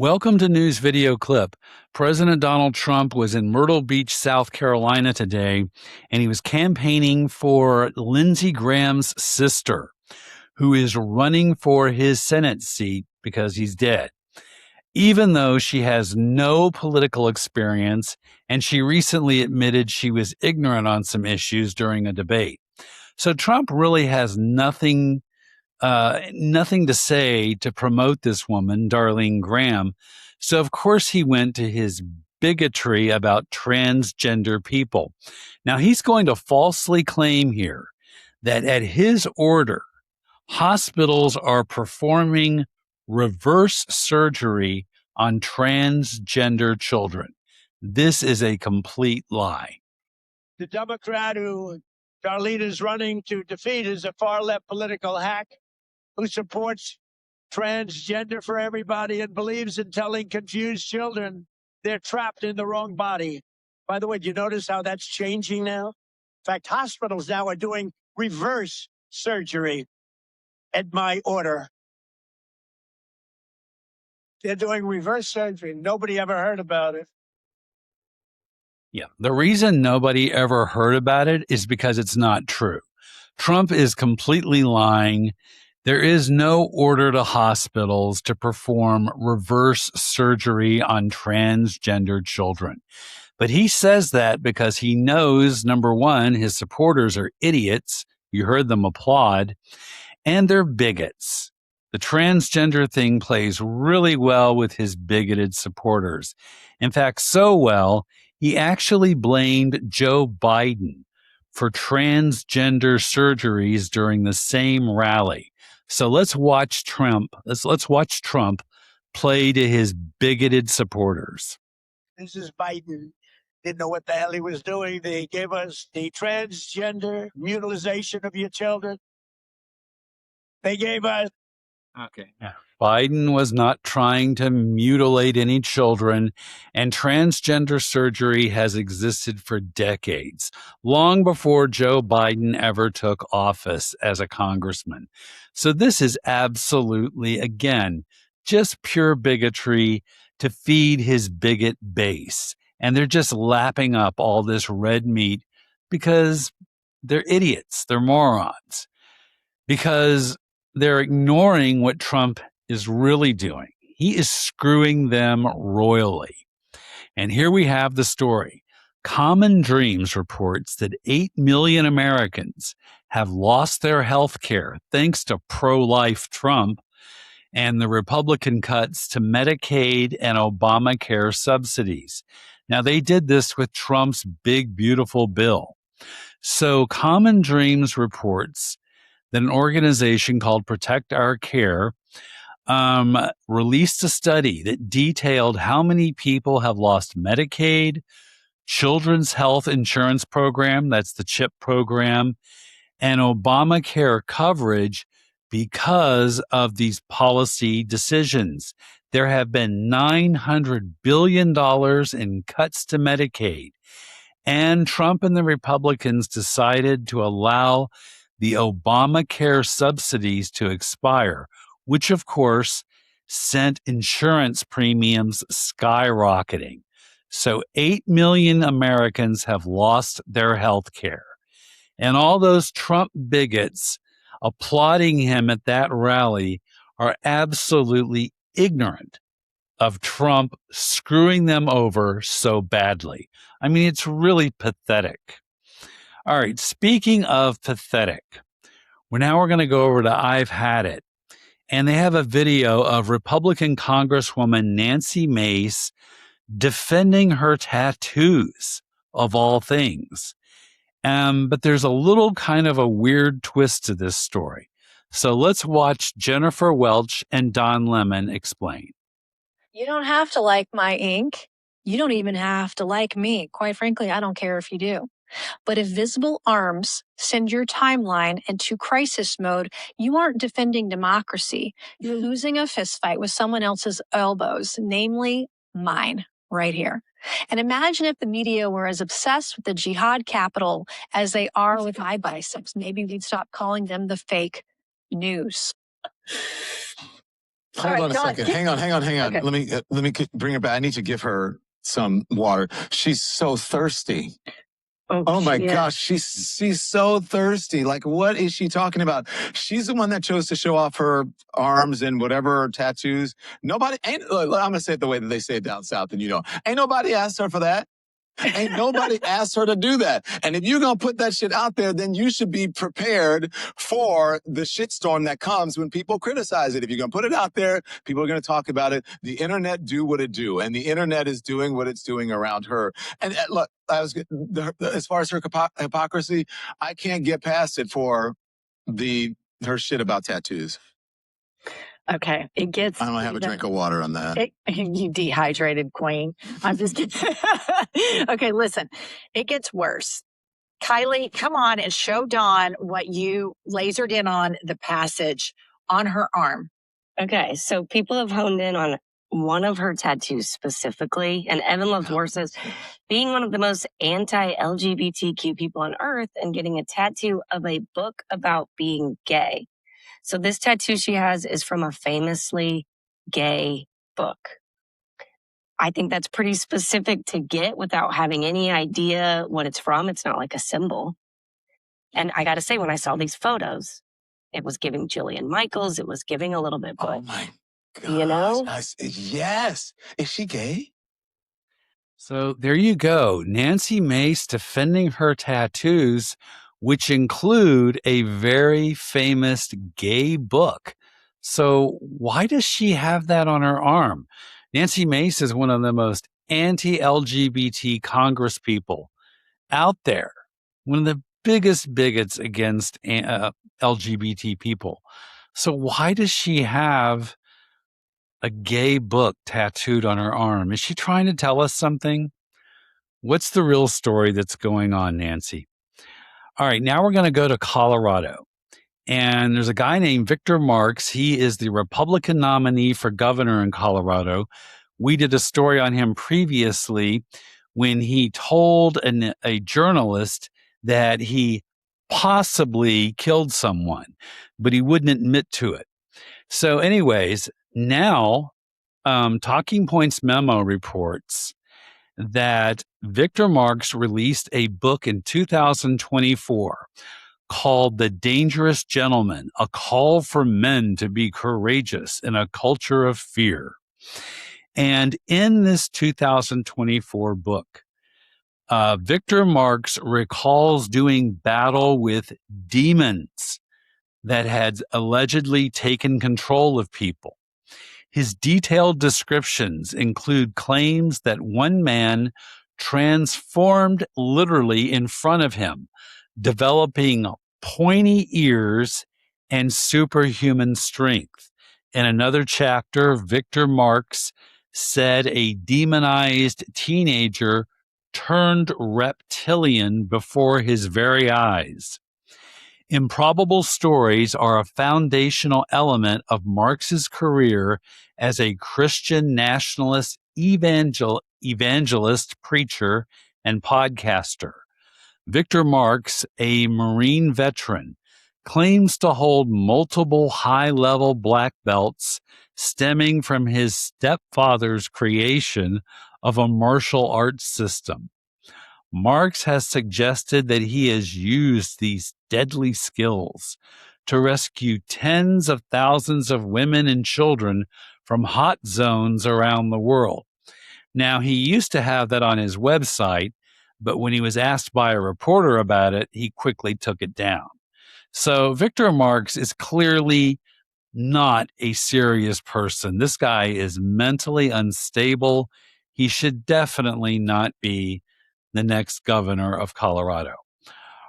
Welcome to News Video Clip. President Donald Trump was in Myrtle Beach, South Carolina today, and he was campaigning for Lindsey Graham's sister, who is running for his Senate seat because he's dead, even though she has no political experience and she recently admitted she was ignorant on some issues during a debate. So Trump really has nothing to say to promote this woman, Darlene Graham. So, of course, he went to his bigotry about transgender people. Now, he's going to falsely claim here that at his order, hospitals are performing reverse surgery on transgender children. This is a complete lie. The Democrat who Darlene is running to defeat is a far-left political hack who supports transgender for everybody and believes in telling confused children they're trapped in the wrong body. By the way, do you notice how that's changing now? In fact, hospitals now are doing reverse surgery at my order. They're doing reverse surgery. Nobody ever heard about it. Yeah. The reason nobody ever heard about it is because it's not true. Trump is completely lying. There is no order to hospitals to perform reverse surgery on transgender children. But he says that because he knows, number one, his supporters are idiots. You heard them applaud. And they're bigots. The transgender thing plays really well with his bigoted supporters. In fact, so well, he actually blamed Joe Biden for transgender surgeries during the same rally. So let's watch Trump. Let's watch Trump play to his bigoted supporters. This is Biden. Didn't know what the hell he was doing. They gave us the transgender mutilization of your children. They gave us. Okay. Yeah. Biden was not trying to mutilate any children, and transgender surgery has existed for decades, long before Joe Biden ever took office as a congressman. So this is absolutely, again, just pure bigotry to feed his bigot base. And they're just lapping up all this red meat because they're idiots, they're morons, because they're ignoring what Trump is really doing. He is screwing them royally. And here we have the story. Common Dreams reports that 8 million Americans have lost their health care thanks to pro-life Trump and the Republican cuts to Medicaid and Obamacare subsidies. Now, they did this with Trump's big, beautiful bill. So Common Dreams reports that an organization called Protect Our Care released a study that detailed how many people have lost Medicaid, Children's Health Insurance Program, that's the CHIP program, and Obamacare coverage because of these policy decisions. There have been $900 billion in cuts to Medicaid, and Trump and the Republicans decided to allow the Obamacare subsidies to expire, which of course sent insurance premiums skyrocketing. So 8 million Americans have lost their health care. And all those Trump bigots applauding him at that rally are absolutely ignorant of Trump screwing them over so badly. I mean, it's really pathetic. All right, speaking of pathetic, we're going to go over to I've Had It. And they have a video of Republican Congresswoman Nancy Mace defending her tattoos, of all things. But there's a little kind of a weird twist to this story. So let's watch Jennifer Welch and Don Lemon explain. You don't have to like my ink. You don't even have to like me. Quite frankly, I don't care if you do. But if visible arms send your timeline into crisis mode, you aren't defending democracy. You're losing a fistfight with someone else's elbows, namely mine, right here. And imagine if the media were as obsessed with the jihad capital as they are with my biceps. Maybe we'd stop calling them the fake news. Hold on a second. Hang on. Okay. Let me bring her back. I need to give her some water. She's so thirsty. Oh my gosh, she's so thirsty. Like, what is she talking about? She's the one that chose to show off her arms and whatever tattoos. Nobody ain't. I'm gonna say it the way that they say it down south, and ain't nobody asked her for that. Ain't nobody asked her to do that. And if you're going to put that shit out there, then you should be prepared for the shitstorm that comes when people criticize it. If you're going to put it out there, people are going to talk about it. The internet do what it do, and the internet is doing what it's doing around her. And look, as far as her hypocrisy, I can't get past it for her shit about tattoos. Okay, it gets. I'm gonna have a drink of water on that. You dehydrated queen. I'm just kidding. Okay, listen, it gets worse. Kylie, come on and show Dawn what you lasered in on the passage on her arm. Okay, so people have honed in on one of her tattoos specifically, and Evan Loves Horses, being one of the most anti-LGBTQ people on earth and getting a tattoo of a book about being gay. So this tattoo she has is from a famously gay book. I think that's pretty specific to get without having any idea what it's from. It's not like a symbol. And I got to say, when I saw these photos, it was giving Jillian Michaels. It was giving a little bit, but, oh my gosh. Yes. Is she gay? So there you go. Nancy Mace defending her tattoos, which include a very famous gay book. So why does she have that on her arm? Nancy Mace is one of the most anti-LGBT Congress people out there, one of the biggest bigots against LGBT people. So why does she have a gay book tattooed on her arm? Is she trying to tell us something? What's the real story that's going on, Nancy? All right, now we're going to go to Colorado. And there's a guy named Victor Marx. He is the Republican nominee for governor in Colorado. We did a story on him previously when he told a journalist that he possibly killed someone, but he wouldn't admit to it. So anyways, now Talking Points Memo reports that Victor Marx released a book in 2024 called The Dangerous Gentleman, A Call for Men to Be Courageous in a Culture of Fear. And in this 2024 book, Victor Marx recalls doing battle with demons that had allegedly taken control of people. His detailed descriptions include claims that one man transformed literally in front of him, developing pointy ears and superhuman strength. In another chapter, Victor Marx said a demonized teenager turned reptilian before his very eyes. Improbable stories are a foundational element of Marx's career as a Christian nationalist evangelist, preacher, and podcaster. Victor Marx, a Marine veteran, claims to hold multiple high-level black belts stemming from his stepfather's creation of a martial arts system. Marx has suggested that he has used these deadly skills to rescue tens of thousands of women and children from hot zones around the world. Now, he used to have that on his website, but when he was asked by a reporter about it, he quickly took it down. So Victor Marx is clearly not a serious person. This guy is mentally unstable. He should definitely not be the next governor of Colorado.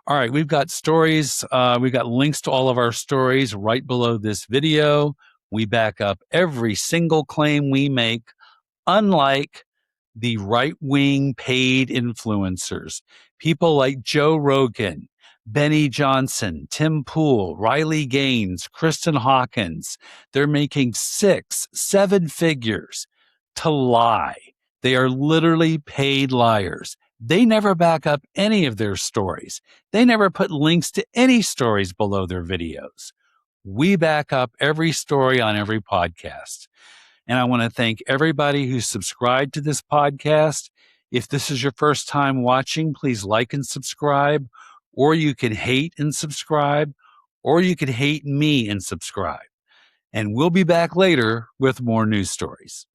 All right, we've got stories. We've got links to all of our stories right below this video. We back up every single claim we make, unlike the right-wing paid influencers, people like Joe Rogan, Benny Johnson, Tim Pool, Riley Gaines, Kristen Hawkins. They're making 6-7 figures to lie. They are literally paid liars. They never back up any of their stories. They never put links to any stories below their videos. We back up every story on every podcast. And I want to thank everybody who's subscribed to this podcast. If this is your first time watching, please like and subscribe, or you can hate and subscribe, or you can hate me and subscribe. And we'll be back later with more news stories.